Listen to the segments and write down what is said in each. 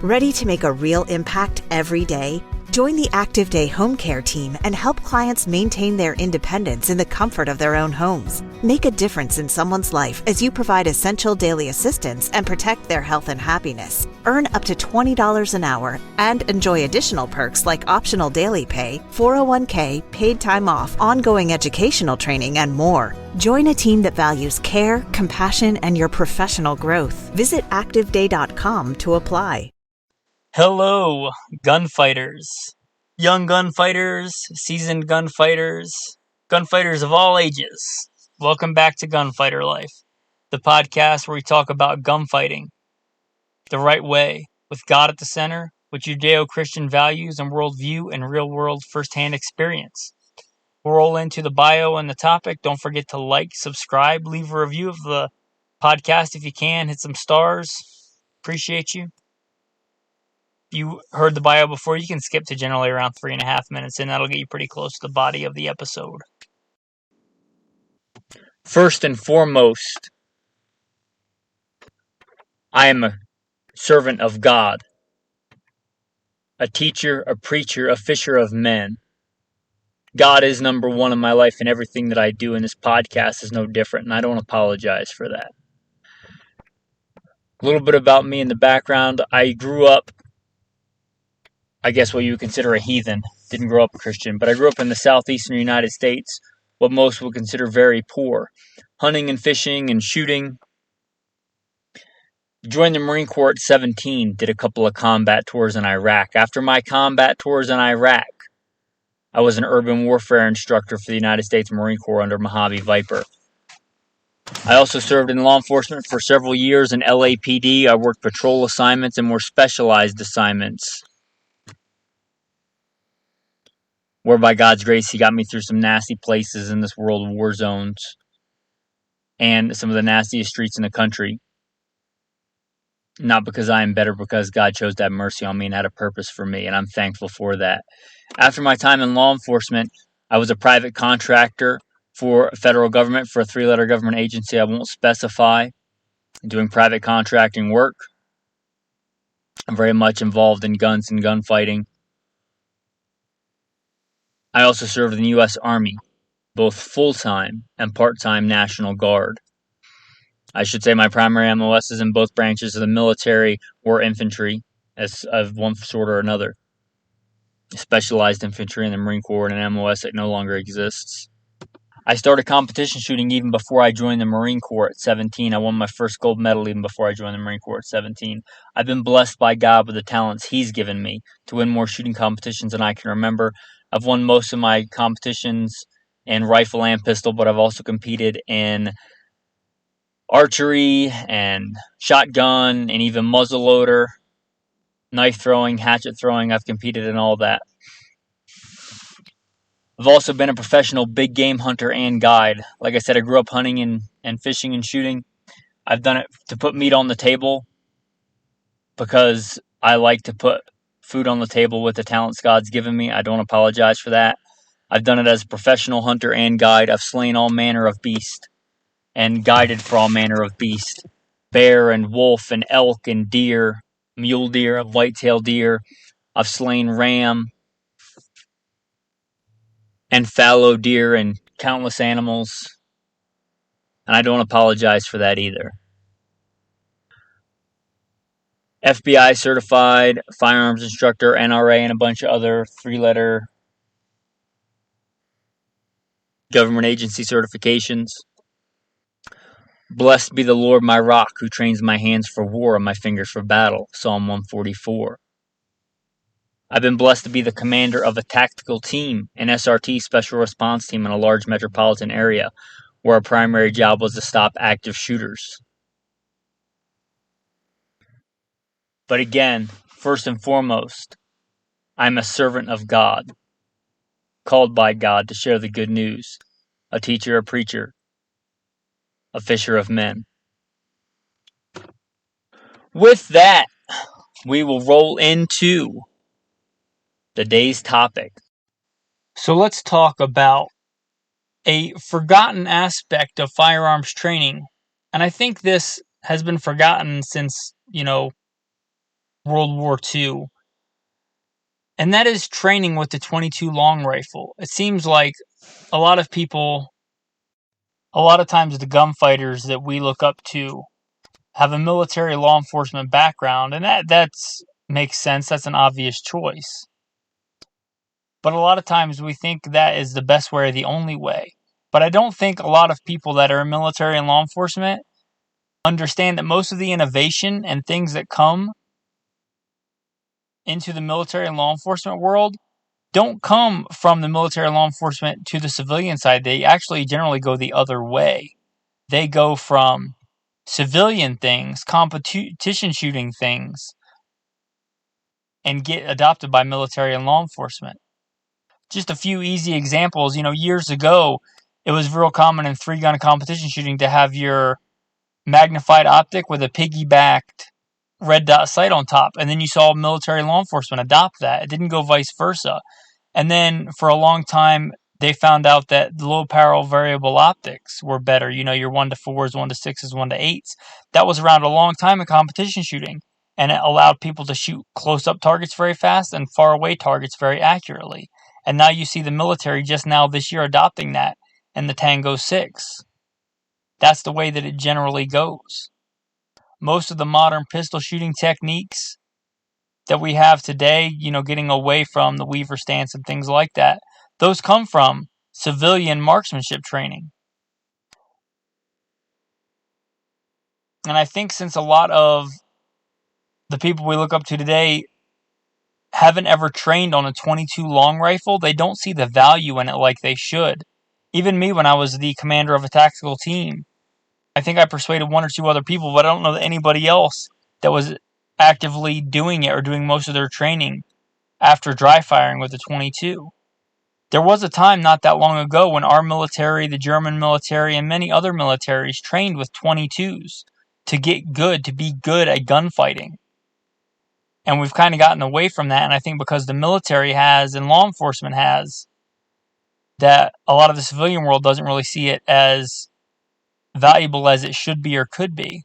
Ready to make a real impact every day? Join the Active Day Home Care team and help clients maintain their independence in the comfort of their own homes. Make a difference in someone's life as you provide essential daily assistance and protect their health and happiness. Earn up to $20 an hour and enjoy additional perks like optional daily pay, 401k, paid time off, ongoing educational training, and more. Join a team that values care, compassion, and your professional growth. Visit activeday.com to apply. Hello, gunfighters. Young gunfighters, seasoned gunfighters, gunfighters of all ages. Welcome back to Gunfighter Life, the podcast where we talk about gunfighting the right way, with God at the center, with Judeo-Christian values and worldview and real-world first-hand experience. We'll roll into the bio and the topic. Don't forget to like, subscribe, leave a review of the podcast if you can. Hit some stars. Appreciate you. You heard the bio before, you can skip to generally around 3.5 minutes, and that'll get you pretty close to the body of the episode. First and foremost, I am a servant of God, a teacher, a preacher, a fisher of men. God is number one in my life, and everything that I do in this podcast is no different, and I don't apologize for that. A little bit about me in the background. I grew up, I guess what you would consider a heathen. Didn't grow up a Christian, but I grew up in the southeastern United States, what most would consider very poor. Hunting and fishing and shooting. Joined the Marine Corps at 17, did a couple of combat tours in Iraq. After my combat tours in Iraq, I was an urban warfare instructor for the United States Marine Corps under Mojave Viper. I also served in law enforcement for several years in L.A.P.D. I worked patrol assignments and more specialized assignments, where by God's grace, He got me through some nasty places in this world of war zones and some of the nastiest streets in the country. Not because I am better, because God chose to have mercy on me and had a purpose for me, and I'm thankful for that. After my time in law enforcement, I was a private contractor for federal government, for a 3-letter government agency I won't specify, doing private contracting work. I'm very much involved in guns and gunfighting. I also served in the U.S. Army, both full-time and part-time National Guard. I should say my primary MOS is in both branches of the military or infantry, as of one sort or another. Specialized infantry in the Marine Corps and an MOS that no longer exists. I started competition shooting even before I joined the Marine Corps at 17. I won my first gold medal even before I joined the Marine Corps at 17. I've been blessed by God with the talents He's given me to win more shooting competitions than I can remember. I've won most of my competitions in rifle and pistol, but I've also competed in archery and shotgun and even muzzleloader, knife throwing, hatchet throwing. I've competed in all that. I've also been a professional big game hunter and guide. Like I said, I grew up hunting and fishing and shooting. I've done it to put meat on the table because I like to put food on the table with the talents God's given me. I don't apologize for that. I've done it as a professional hunter and guide. I've slain all manner of beast and guided for all manner of beast. Bear and wolf and elk and deer, mule deer, whitetail deer. I've slain ram and fallow deer and countless animals. And I don't apologize for that either. F.B.I. certified, firearms instructor, N.R.A, and a bunch of other 3-letter government agency certifications. Blessed be the Lord my rock, who trains my hands for war and my fingers for battle. Psalm 144. I've been blessed to be the commander of a tactical team, an S.R.T special response team in a large metropolitan area, where our primary job was to stop active shooters. But again, first and foremost, I'm a servant of God, called by God to share the good news, a teacher, a preacher, a fisher of men. With that, we will roll into the day's topic. So let's talk about a forgotten aspect of firearms training. And I think this has been forgotten since, World War II, and that is training with the .22 long rifle. It seems like a lot of times the gunfighters that we look up to have a military law enforcement background, and that's makes sense. That's an obvious choice. But a lot of times we think that is the best way or the only way. But I don't think a lot of people that are in military and law enforcement understand that most of the innovation and things that come into the military and law enforcement world don't come from the military and law enforcement to the civilian side. They actually generally go the other way. They go from civilian things, competition shooting things, and get adopted by military and law enforcement. Just a few easy examples. Years ago, it was real common in 3-gun competition shooting to have your magnified optic with a piggybacked red dot sight on top. And then you saw military law enforcement adopt that. It didn't go vice versa. And then for a long time, they found out that the low power variable optics were better. Your 1-4s, 1-6s, 1-8s. That was around a long time in competition shooting. And it allowed people to shoot close-up targets very fast and far-away targets very accurately. And now you see the military just now this year adopting that in the Tango 6. That's the way that it generally goes. Most of the modern pistol shooting techniques that we have today, getting away from the Weaver stance and things like that, those come from civilian marksmanship training. And I think since a lot of the people we look up to today haven't ever trained on a .22 long rifle, they don't see the value in it like they should. Even me, when I was the commander of a tactical team, I think I persuaded 1 or 2 other people, but I don't know that anybody else that was actively doing it or doing most of their training after dry firing with the .22. There was a time not that long ago when our military, the German military, and many other militaries trained with .22s to get good, to be good at gunfighting. And we've kind of gotten away from that, and I think because the military has and law enforcement has, that a lot of the civilian world doesn't really see it as valuable as it should be or could be.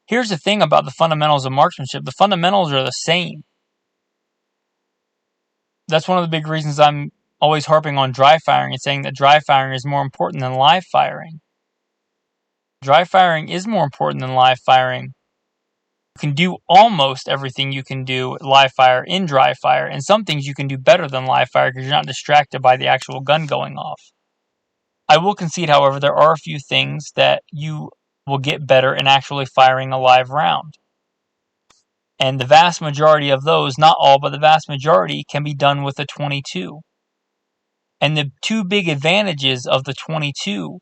Here's the thing about the fundamentals of marksmanship. The fundamentals are the same. That's one of the big reasons I'm always harping on dry firing and saying that dry firing is more important than live firing. Dry firing is more important than live firing. You can do almost everything you can do live fire in dry fire, and some things you can do better than live fire because you're not distracted by the actual gun going off. I will concede, however, there are a few things that you will get better in actually firing a live round. And the vast majority of those, not all, but the vast majority, can be done with a .22. And the 2 big advantages of the .22,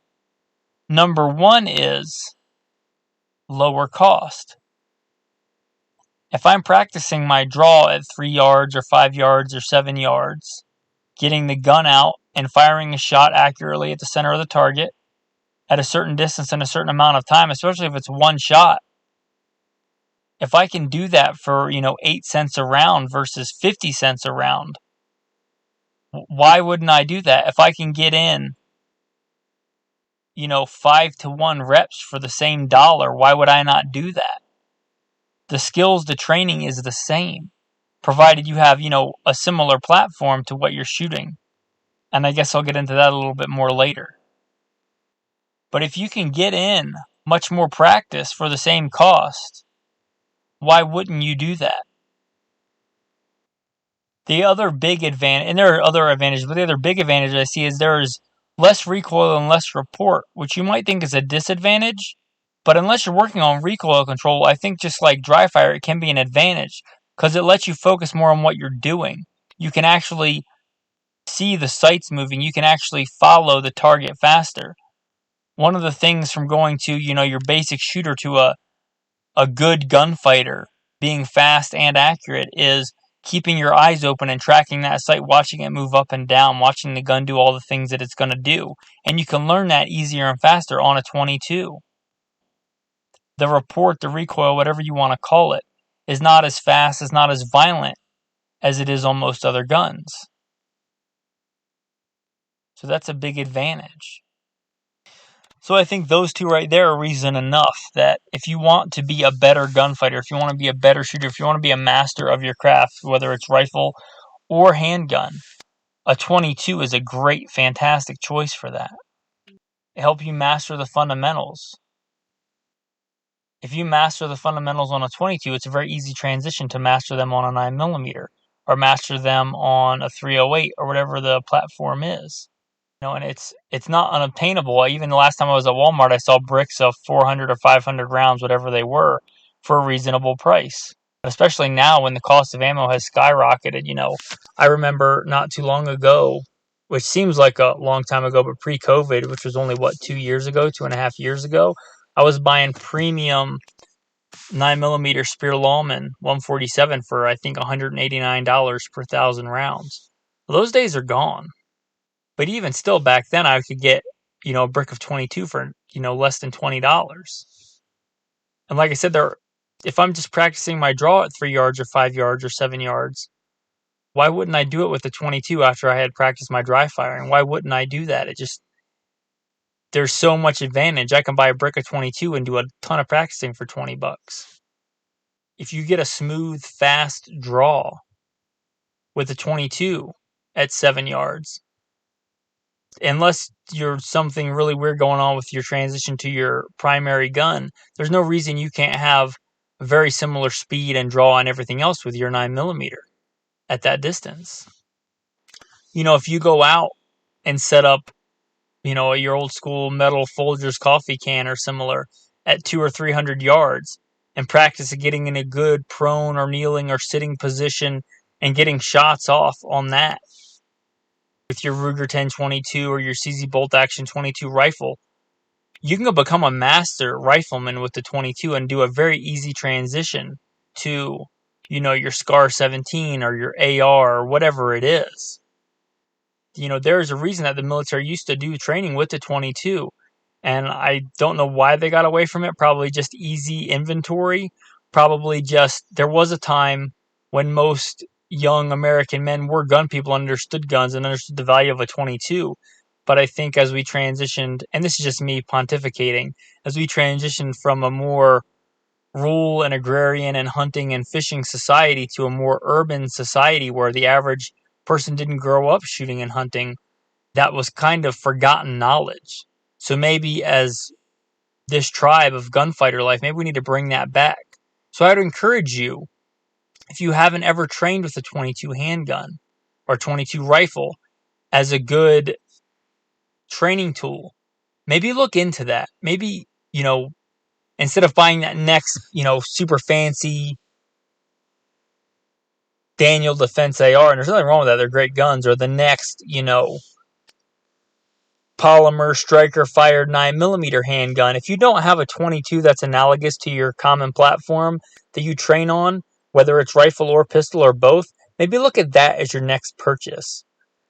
number 1 is lower cost. If I'm practicing my draw at 3 yards or 5 yards or 7 yards, getting the gun out and firing a shot accurately at the center of the target at a certain distance in a certain amount of time, especially if it's one shot, if I can do that for, 8 cents a round versus 50 cents a round, why wouldn't I do that? If I can get in, 5-to-1 reps for the same dollar, why would I not do that? The skills, the training is the same, provided you have, a similar platform to what you're shooting. And I guess I'll get into that a little bit more later. But if you can get in much more practice for the same cost, why wouldn't you do that? The other big advantage, and there are other advantages, but the other big advantage I see is there is less recoil and less report, which you might think is a disadvantage. But unless you're working on recoil control, I think just like dry fire, it can be an advantage because it lets you focus more on what you're doing. You can actually see the sights moving. You can actually follow the target faster. One of the things from going to, your basic shooter to a good gunfighter, being fast and accurate, is keeping your eyes open and tracking that sight, watching it move up and down, watching the gun do all the things that it's going to do. And you can learn that easier and faster on a .22. The report, the recoil, whatever you want to call it, is not as fast, is not as violent as it is on most other guns. So that's a big advantage. So I think those two right there are reason enough that if you want to be a better gunfighter, if you want to be a better shooter, if you want to be a master of your craft, whether it's rifle or handgun, a 22 is a great, fantastic choice for that. It helps you master the fundamentals. If you master the fundamentals on a 22, it's a very easy transition to master them on a 9mm or master them on a 308 or whatever the platform is. And it's not unobtainable. Even the last time I was at Walmart, I saw bricks of 400 or 500 rounds, whatever they were, for a reasonable price. Especially now when the cost of ammo has skyrocketed. I remember not too long ago, which seems like a long time ago, but pre-COVID, which was only, 2 years ago, 2.5 years ago, I was buying premium 9mm Speer Lawman 147 for, I think, $189 per 1,000 rounds. Well, those days are gone. But even still, back then, I could get, a brick of 22 for, less than $20. And like I said, if I'm just practicing my draw at 3 yards or 5 yards or 7 yards, why wouldn't I do it with the 22 after I had practiced my dry firing? Why wouldn't I do that? There's so much advantage. I can buy a brick of 22 and do a ton of practicing for $20. If you get a smooth, fast draw with a 22 at 7 yards, unless you're something really weird going on with your transition to your primary gun, there's no reason you can't have very similar speed and draw and everything else with your 9mm at that distance. If you go out and set up, your old school metal Folgers coffee can or similar at 200 or 300 yards and practice getting in a good prone or kneeling or sitting position and getting shots off on that with your Ruger 1022 or your CZ Bolt Action 22 rifle, you can go become a master rifleman with the 22 and do a very easy transition to, your SCAR 17 or your AR or whatever it is. There's a reason that the military used to do training with the 22, and I don't know why they got away from it. Probably just easy inventory. Probably just there was a time when most young American men were gun people, understood guns and understood the value of a 22. But I think as we transitioned, and this is just me pontificating, as we transitioned from a more rural and agrarian and hunting and fishing society to a more urban society where the average person didn't grow up shooting and hunting, that was kind of forgotten knowledge. So maybe as this tribe of gunfighter life, maybe we need to bring that back. So I'd encourage you, if you haven't ever trained with a 22 handgun or 22 rifle as a good training tool, maybe look into that. Maybe, instead of buying that next, super fancy Daniel Defense AR, and there's nothing wrong with that, they're great guns, or the next, polymer striker fired 9mm handgun. If you don't have a 22 that's analogous to your common platform that you train on, whether it's rifle or pistol or both, maybe look at that as your next purchase.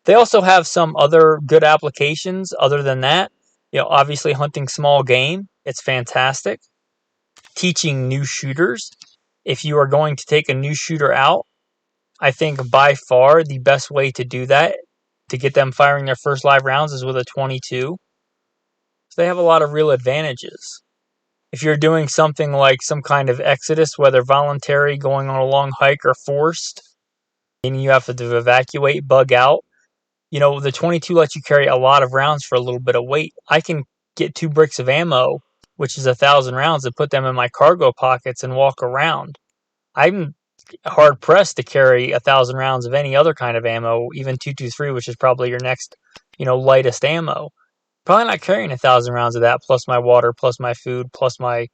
They also have some other good applications other than that. Obviously hunting small game, it's fantastic. Teaching new shooters. If you are going to take a new shooter out, I think by far the best way to do that, to get them firing their first live rounds, is with a 22. So they have a lot of real advantages. If you're doing something like some kind of exodus, whether voluntary, going on a long hike, or forced, and you have to evacuate, bug out, the 22 lets you carry a lot of rounds for a little bit of weight. I can get 2 bricks of ammo, which is 1,000 rounds, and put them in my cargo pockets and walk around. I'm hard pressed to carry 1,000 rounds of any other kind of ammo, even 223, which is probably your next, lightest ammo. Probably not carrying 1,000 rounds of that, plus my water, plus my food, plus my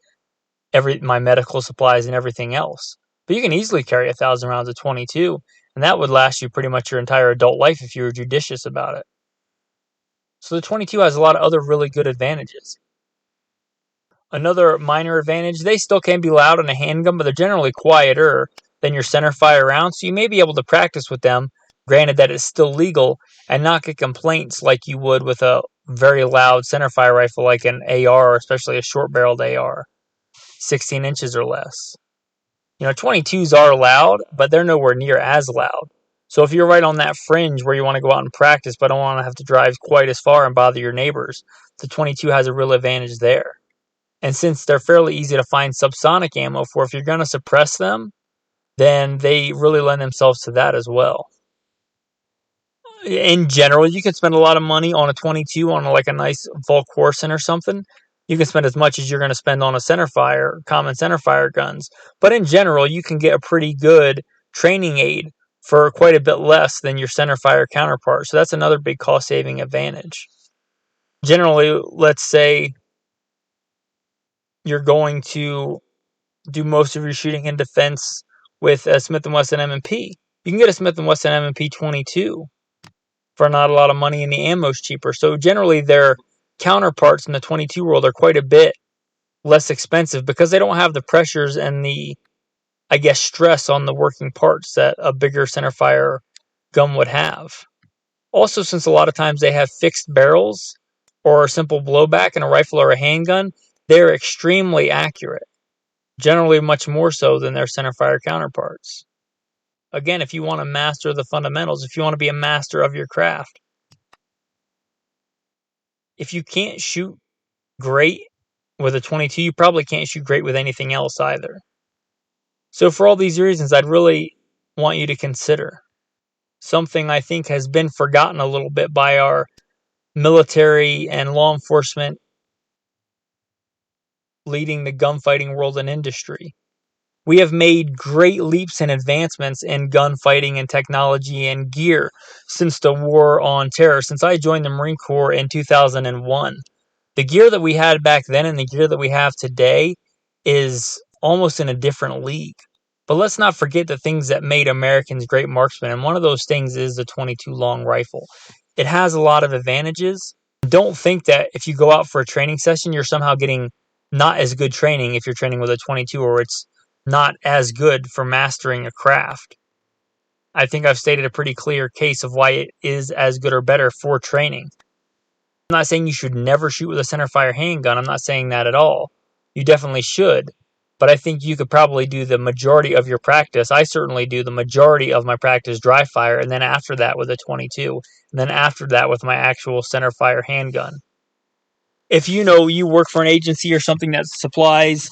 medical supplies and everything else. But you can easily carry 1,000 rounds of 22, and that would last you pretty much your entire adult life if you were judicious about it. So the 22 has a lot of other really good advantages. Another minor advantage, they still can be loud in a handgun, but they're generally quieter than your center fire rounds, so you may be able to practice with them, granted that it's still legal, and not get complaints like you would with a very loud center fire rifle like an AR, especially a short barreled AR, 16 inches or less. 22s are loud, but they're nowhere near as loud. So if you're right on that fringe where you want to go out and practice but don't want to have to drive quite as far and bother your neighbors, the 22 has a real advantage there. And since they're fairly easy to find subsonic ammo for, if you're going to suppress them, then they really lend themselves to that as well. In general, you can spend a lot of money on a 22 on like a nice Volk Warson or something. You can spend as much as you're going to spend on a centerfire, common centerfire guns. But in general, you can get a pretty good training aid for quite a bit less than your centerfire counterpart. So that's another big cost-saving advantage. Generally, let's say you're going to do most of your shooting in defense with a Smith & Wesson M&P. You can get a Smith & Wesson M&P 22 for not a lot of money, and the ammo's cheaper. So generally their counterparts in the 22 world are quite a bit less expensive because they don't have the pressures and the, I guess, stress on the working parts that a bigger centerfire gun would have. Also, since a lot of times they have fixed barrels or a simple blowback in a rifle or a handgun, they're extremely accurate, generally much more so than their centerfire counterparts. Again, if you want to master the fundamentals, if you want to be a master of your craft, if you can't shoot great with a 22, you probably can't shoot great with anything else either. So for all these reasons, I'd really want you to consider something I think has been forgotten a little bit by our military and law enforcement leading the gunfighting world and industry. We have made great leaps and advancements in gunfighting and technology and gear since the war on terror, since I joined the Marine Corps in 2001. The gear that we had back then and the gear that we have today is almost in a different league. But let's not forget the things that made Americans great marksmen, and one of those things is the 22 long rifle. It has a lot of advantages. Don't think that if you go out for a training session, you're somehow getting not as good training if you're training with a 22, or it's not as good for mastering a craft. I think I've stated a pretty clear case of why it is as good or better for training. I'm not saying you should never shoot with a centerfire handgun. I'm not saying that at all. You definitely should. But I think you could probably do the majority of your practice. I certainly do the majority of my practice dry fire, and then after that with a 22, and then after that with my actual centerfire handgun. If you work for an agency or something that supplies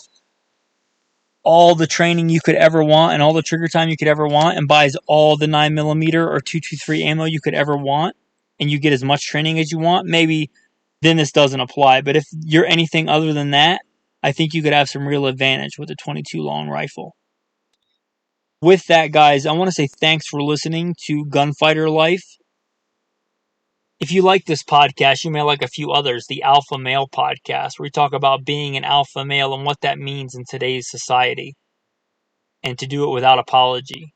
all the training you could ever want and all the trigger time you could ever want and buys all the 9mm or 223 ammo you could ever want, and you get as much training as you want, maybe then this doesn't apply. But if you're anything other than that, I think you could have some real advantage with a 22 long rifle. With that, guys, I want to say thanks for listening to Gunfighter Life. If you like this podcast, you may like a few others. The Alpha Male podcast, where we talk about being an alpha male and what that means in today's society, and to do it without apology.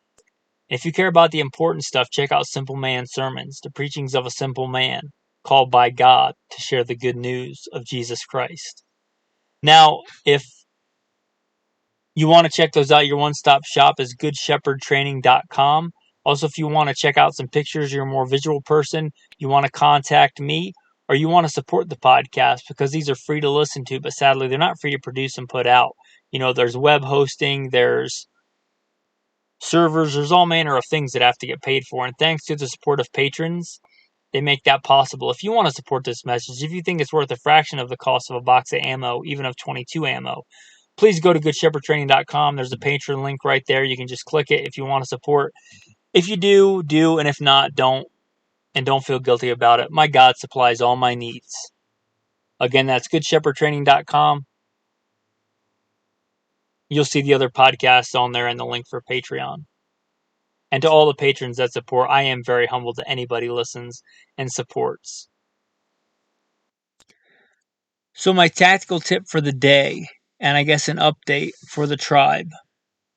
And if you care about the important stuff, check out Simple Man Sermons, the preachings of a simple man called by God to share the good news of Jesus Christ. Now, if you want to check those out, your one-stop shop is goodshepherdtraining.com. Also, if you want to check out some pictures, you're a more visual person, you want to contact me, or you want to support the podcast, because these are free to listen to, but sadly, they're not free to produce and put out. There's web hosting, there's servers, there's all manner of things that have to get paid for. And thanks to the support of patrons, they make that possible. If you want to support this message, if you think it's worth a fraction of the cost of a box of ammo, even of 22 ammo, please go to goodshepherdtraining.com. There's a Patreon link right there. You can just click it if you want to support. If you do, and if not, don't. And don't feel guilty about it. My God supplies all my needs. Again, that's goodshepherdtraining.com. You'll see the other podcasts on there and the link for Patreon. And to all the patrons that support, I am very humbled that anybody listens and supports. So my tactical tip for the day, and I guess an update for the tribe.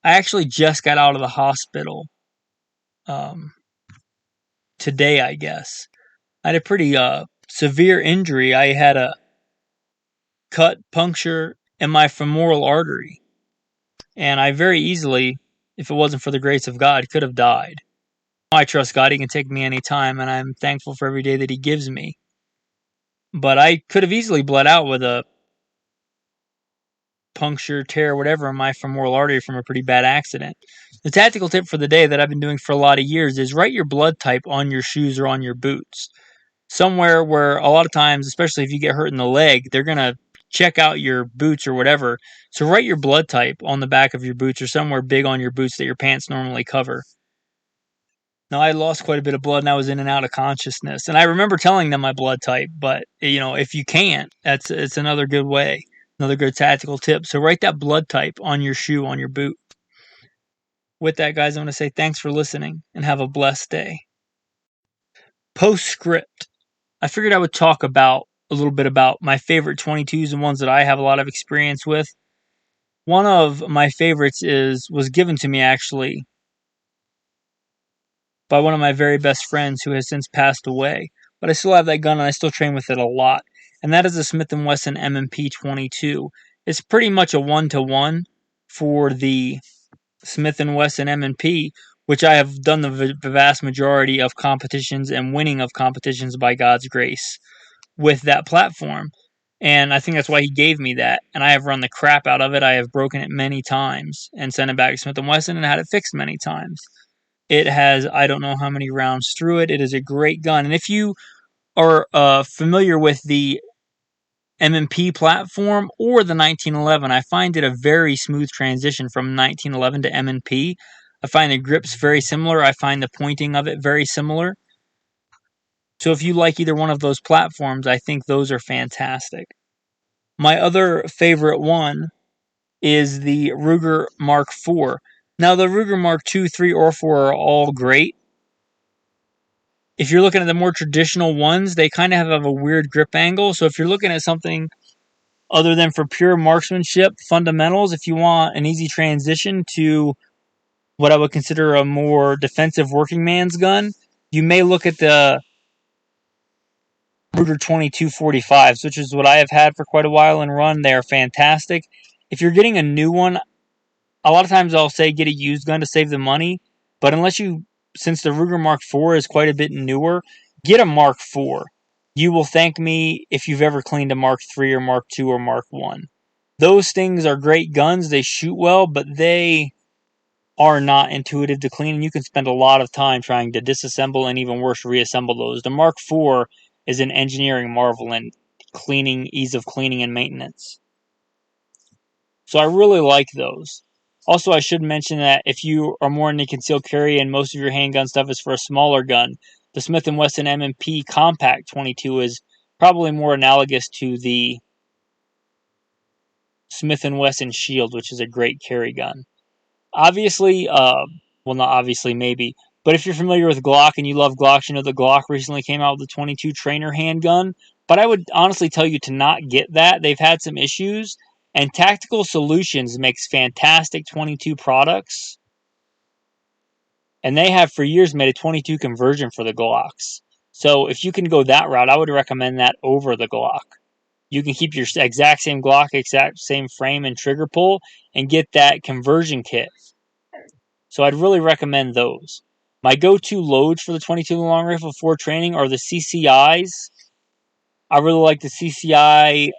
I actually just got out of the hospital today, I guess. I had a pretty severe injury. I had a cut, puncture in my femoral artery. And I very easily, if it wasn't for the grace of God, could have died. I trust God. He can take me anytime, and I'm thankful for every day that He gives me. But I could have easily bled out with a puncture, tear, whatever in my femoral artery from a pretty bad accident. The tactical tip for the day that I've been doing for a lot of years is write your blood type on your shoes or on your boots. Somewhere where a lot of times, especially if you get hurt in the leg, they're going to check out your boots or whatever. So write your blood type on the back of your boots or somewhere big on your boots that your pants normally cover. Now, I lost quite a bit of blood and I was in and out of consciousness. And I remember telling them my blood type, but if you can't, it's another good way, another good tactical tip. So write that blood type on your shoe, on your boot. With that, guys, I'm going to say thanks for listening and have a blessed day. Postscript. I figured I would talk about a little bit about my favorite 22s and ones that I have a lot of experience with. One of my favorites was given to me actually by one of my very best friends who has since passed away. But I still have that gun and I still train with it a lot. And that is a Smith & Wesson M&P 22. It's pretty much a 1-to-1 for the Smith & Wesson M&P, which I have done the vast majority of competitions and winning of competitions by God's grace with that platform. And I think that's why he gave me that. And I have run the crap out of it. I have broken it many times and sent it back to Smith & Wesson and had it fixed many times. It has, I don't know how many rounds through it. It is a great gun. And if you are familiar with the M&P platform or the 1911, I find it a very smooth transition from 1911 to M&P. I find the grips very similar. I find the pointing of it very similar. So if you like either one of those platforms, I think those are fantastic. My other favorite one is the Ruger Mark IV. Now, the Ruger Mark II, 3, or 4 are all great. If you're looking at the more traditional ones, they kind of have a weird grip angle. So if you're looking at something other than for pure marksmanship fundamentals, if you want an easy transition to what I would consider a more defensive working man's gun, you may look at the Ruger 2245s, which is what I have had for quite a while and run. They are fantastic. If you're getting a new one, a lot of times I'll say get a used gun to save the money, but since the Ruger Mark IV is quite a bit newer, get a Mark IV. You will thank me if you've ever cleaned a Mark III or Mark II or Mark I. Those things are great guns. They shoot well, but they are not intuitive to clean, and you can spend a lot of time trying to disassemble and even worse, reassemble those. The Mark IV is an engineering marvel in ease of cleaning and maintenance. So I really like those. Also, I should mention that if you are more into concealed carry and most of your handgun stuff is for a smaller gun, the Smith & Wesson M&P Compact 22 is probably more analogous to the Smith & Wesson Shield, which is a great carry gun. Obviously, well, not obviously, maybe, but if you're familiar with Glock and you love Glocks, you know the Glock recently came out with the 22 trainer handgun, but I would honestly tell you to not get that. They've had some issues, and Tactical Solutions makes fantastic 22 products, and they have for years made a 22 conversion for the Glocks. So if you can go that route, I would recommend that over the Glock. You can keep your exact same Glock, exact same frame and trigger pull, and get that conversion kit. So I'd really recommend those. My go-to loads for the 22 long rifle for training are the CCIs. I really like the CCI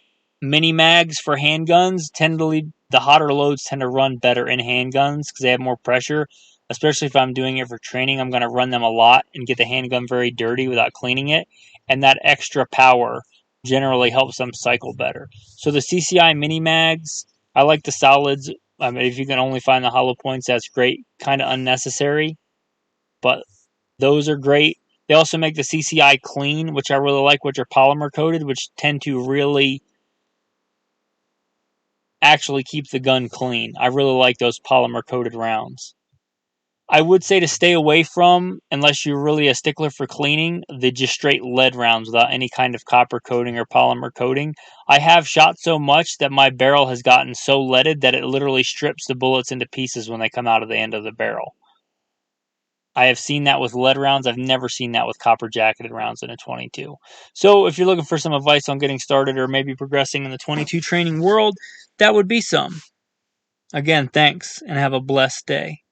mini mags for handguns. The hotter loads tend to run better in handguns because they have more pressure. Especially if I'm doing it for training, I'm going to run them a lot and get the handgun very dirty without cleaning it. And that extra power generally helps them cycle better. So the CCI mini mags, I like the solids. I mean, if you can only find the hollow points, that's great. Kind of unnecessary, but those are great. They also make the CCI clean, which I really like, which are polymer coated, which tend to really actually keep the gun clean. I really like those polymer coated rounds. I would say to stay away from, unless you're really a stickler for cleaning, the just straight lead rounds without any kind of copper coating or polymer coating. I have shot so much that my barrel has gotten so leaded that it literally strips the bullets into pieces when they come out of the end of the barrel. I have seen that with lead rounds. I've never seen that with copper jacketed rounds in a 22. So if you're looking for some advice on getting started or maybe progressing in the 22 training world, that would be some. Again, thanks and have a blessed day.